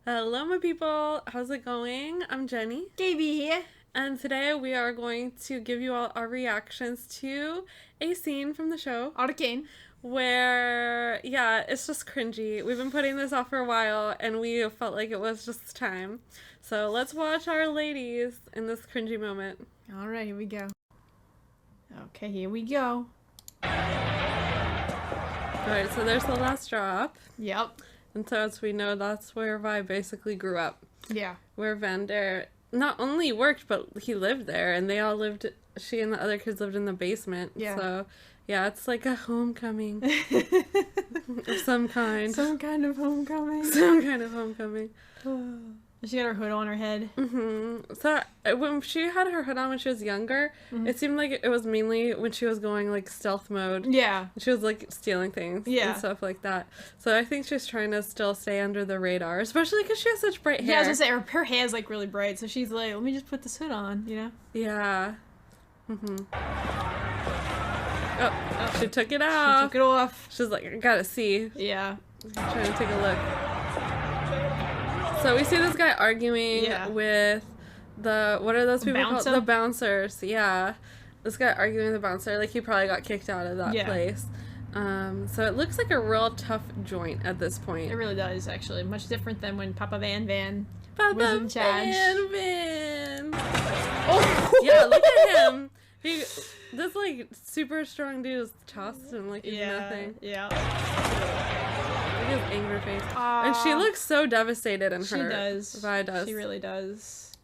Hello, my people. How's it going? I'm Jenny. KB here. And today we are going to give you all our reactions to a scene from the show. Arcane. Where, yeah, it's just cringy. We've been putting this off for a while, and we felt like it was just time. So let's watch our ladies in this cringy moment. All right, here we go. Okay, here we go. Alright, so there's the last drop. Yep. And so as we know, that's where Vi basically grew up. Yeah. Where Vander not only worked, but he lived there, and they all lived, she and the other kids lived in the basement. Yeah. So, yeah, it's like a homecoming of some kind. Some kind of homecoming. Some kind of homecoming. She got her hood on her head. So when she had her hood on when she was younger, it seemed like it was mainly when she was going like stealth mode. Yeah. She was like stealing things and stuff like that. So I think she's trying to still stay under the radar, especially because she has such bright hair. Yeah, I was gonna say, her hair is like really bright, so she's like, let me just put this hood on, you know? Yeah. Oh, she took it off. She took it off. She's like, I gotta see. Yeah. I'm trying to take a look. So we see this guy arguing with the, what are those people called? The bouncers. Yeah. This guy arguing with the bouncer. Like, he probably got kicked out of that place. So it looks like a real tough joint at this point. It really does, actually. Much different than when Papa Van Papa was in charge. Van. Oh! Yeah, look at him. This, like, super strong dude is tossed and, like, he's nothing. Yeah. Look at his angry face. And she looks so devastated and hurt. She does. Vi does. She really does.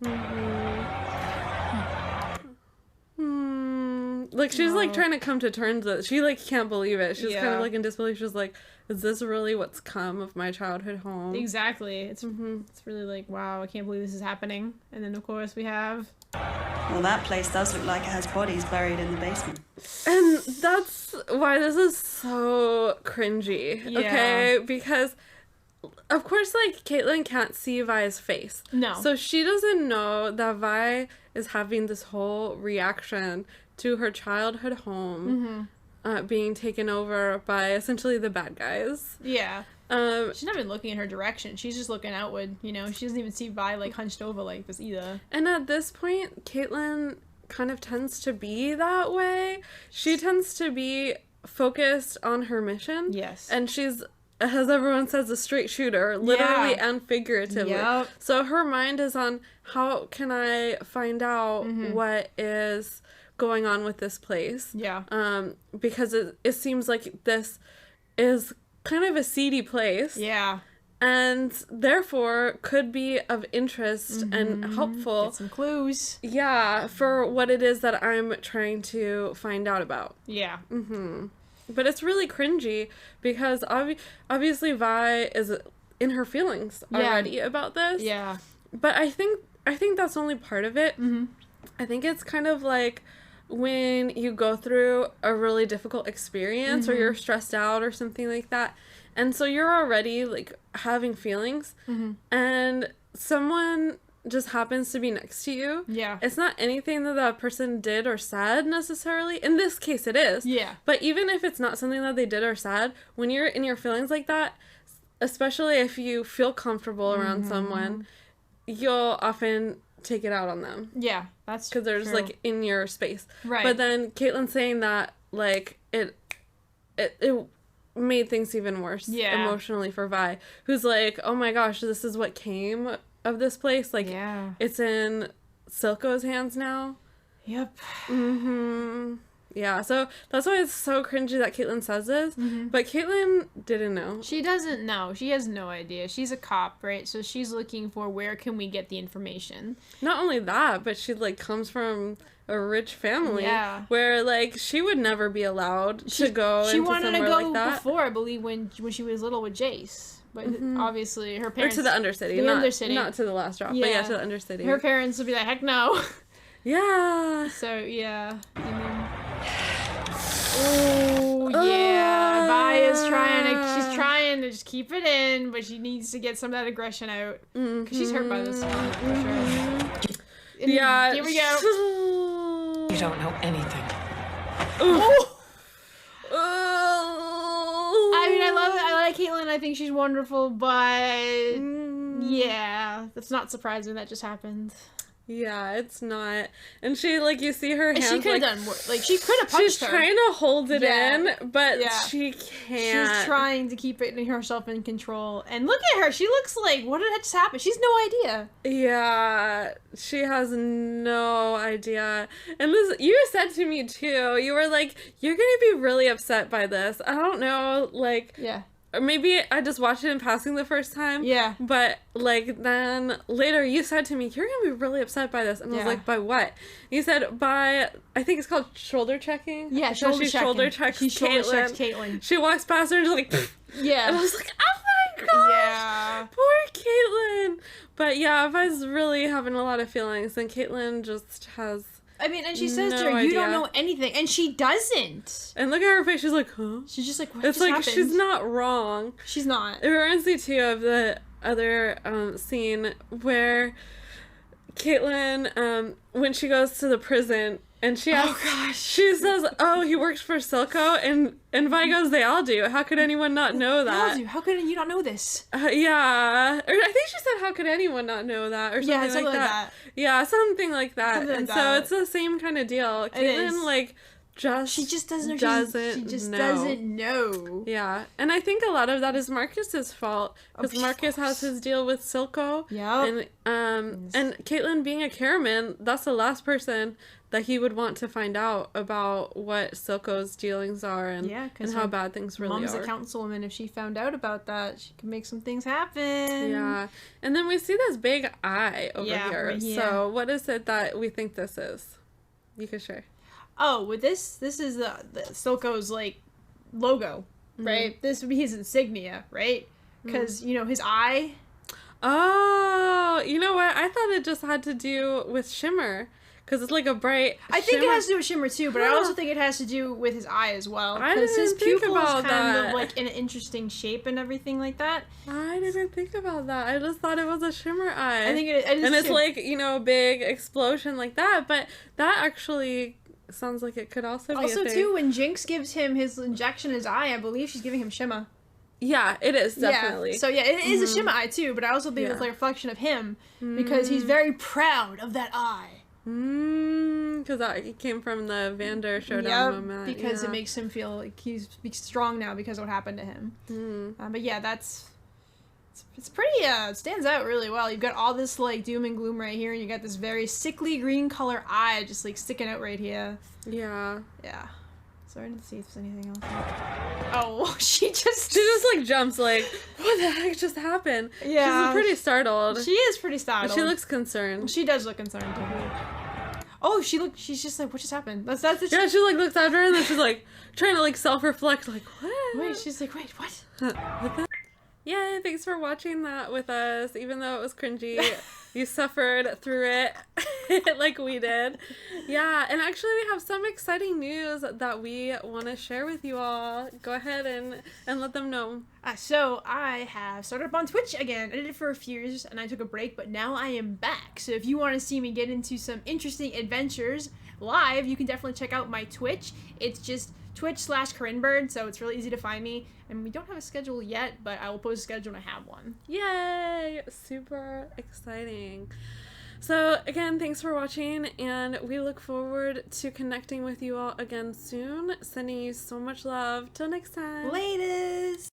Like, she's, like, trying to come to terms with it. She, like, can't believe it. She's kind of, like, in disbelief. She's like, is this really what's come of my childhood home? Exactly. It's really like, wow, I can't believe this is happening. And then, of course, we have... Well, that place does look like it has bodies buried in the basement. And that's why this is so cringy, okay? Because, of course, like, Caitlyn can't see Vi's face. No. So she doesn't know that Vi is having this whole reaction to her childhood home being taken over by essentially the bad guys. Yeah. She's not even looking in her direction. She's just looking outward, you know? She doesn't even see Vi, like, hunched over like this either. And at this point, Caitlyn kind of tends to be that way. She tends to be focused on her mission. Yes. And she's, as everyone says, a straight shooter, literally and figuratively. Yep. So her mind is on, how can I find out what is going on with this place? Yeah. Because it seems like this is kind of a seedy place. Yeah. And therefore could be of interest and helpful. Get some clues. Yeah, for what it is that I'm trying to find out about. Yeah. But it's really cringy because obviously Vi is in her feelings already about this. Yeah. But I think that's only part of it. I think it's kind of like when you go through a really difficult experience or you're stressed out or something like that, and so you're already like having feelings and someone just happens to be next to you. Yeah. It's not anything that that person did or said necessarily. In this case it is. Yeah. But even if it's not something that they did or said, when you're in your feelings like that, especially if you feel comfortable around someone, you'll often take it out on them. Yeah, that's because they're just like in your space. Right. But then Caitlyn saying that, like, it made things even worse emotionally for Vi, who's like, oh my gosh, this is what came of this place. Like, it's in Silco's hands now. Yep. Yeah, so that's why it's so cringy that Caitlyn says this, but Caitlyn didn't know. She doesn't know. She has no idea. She's a cop, right? So she's looking for where can we get the information. Not only that, but she, like, comes from a rich family where, like, she would never be allowed to go into somewhere like that. She wanted to go before, I believe, when she was little with Jace. But obviously her parents... Or to the Undercity. Not to the last drop, but yeah, to the Undercity. Her parents would be like, heck no. Yeah. So, yeah. And then... Oh, yeah. Vi is she's trying to just keep it in, but she needs to get some of that aggression out. Because she's hurt by this song, for sure. Yeah. Here we go. You don't know anything. I mean, I like Caitlyn I think she's wonderful, but yeah, that's not surprising that just happened. Yeah, it's not. And she, like, you see her hands, she could have done more. Like, she could have punched her. She's trying to hold it in, but she can't. She's trying to keep it in herself in control. And look at her. She looks like, what did that just happen? She's no idea. Yeah, she has no idea. And this, you said to me, too, you were like, you're gonna be really upset by this. I don't know, like... Yeah. Or maybe I just watched it in passing the first time. Yeah. But, like, then later you said to me, you're going to be really upset by this. And I was like, by what? And you said, by, I think it's called shoulder checking. Yeah, shoulder checking. Shoulder checks Caitlyn. She walks past her and she's like, yeah. And I was like, oh my gosh. Yeah. Poor Caitlyn. But yeah, Vi's really having a lot of feelings. And Caitlyn just has... I mean, and she says to her, you don't know anything. And she doesn't. And look at her face. She's like, huh? She's just like, what it's just like, happened? She's not wrong. She's not. It reminds me, too, of the other scene where Caitlyn, when she goes to the prison, and she asks, she says, oh, he works for Silco, and Vi goes, they all do. How could anyone not know that? They all do. How could you not know this? Yeah. Or I think she said, how could anyone not know that? Or something like that. Yeah, something like that. Something and like so that. it's the same kind of deal. Caitlyn, like, she just doesn't know. Doesn't know. Yeah, and I think a lot of that is Marcus's fault, because Marcus has his deal with Silco. Yeah. And Caitlyn being a Caraman, that's the last person that he would want to find out about what Silco's dealings are and how bad things really mom's are. Mom's a councilwoman. If she found out about that, she could make some things happen. Yeah, and then we see this big eye over here. Right here. So what is it that we think this is? You can share. Oh, with this is the Silco's, like, logo, right? This would be his insignia, right? Because, you know, his eye. Oh, you know what? I thought it just had to do with shimmer. Because it's like a bright I think it has to do with shimmer, too, but I also think it has to do with his eye as well. I didn't his think pupil about is kind that. of, like, in an interesting shape and everything like that. I didn't think about that. I just thought it was a shimmer eye. I think it is, and it's too. like, you know, a big explosion like that, but that actually sounds like it could also be a thing. Also, too, when Jinx gives him his injection in his eye, I believe she's giving him shimmer. Yeah, it is, definitely. Yeah. So, yeah, it is a shimmer eye, too, but I also believe it's like a reflection of him, because he's very proud of that eye. Because it came from the Vander showdown moment. Because it makes him feel like he's strong now because of what happened to him. But yeah, it's pretty, it stands out really well. You've got all this, like, doom and gloom right here, and you got this very sickly green color eye just, like, sticking out right here. Yeah. Yeah. Sorry to see if there's anything else. Oh, she just like jumps like, what the heck just happened? Yeah. She's pretty startled. She is pretty startled. But she looks concerned. She does look concerned too. Oh, she's just like, what just happened? That's the yeah, she like looks at her and then she's like trying to like self-reflect like, what? Wait, she's like, wait, what? What the? Yay, thanks for watching that with us. Even though it was cringy, you suffered through it like we did. Yeah, and actually we have some exciting news that we want to share with you all. Go ahead and let them know. So I have started up on Twitch again. I did it for a few years and I took a break, but now I am back. So if you want to see me get into some interesting adventures live, you can definitely check out my Twitch. It's just Twitch/CorinneBird, so it's really easy to find me. And we don't have a schedule yet, but I will post a schedule when I have one. Yay! Super exciting. So again, thanks for watching, and we look forward to connecting with you all again soon. Sending you so much love. Till next time. Latest!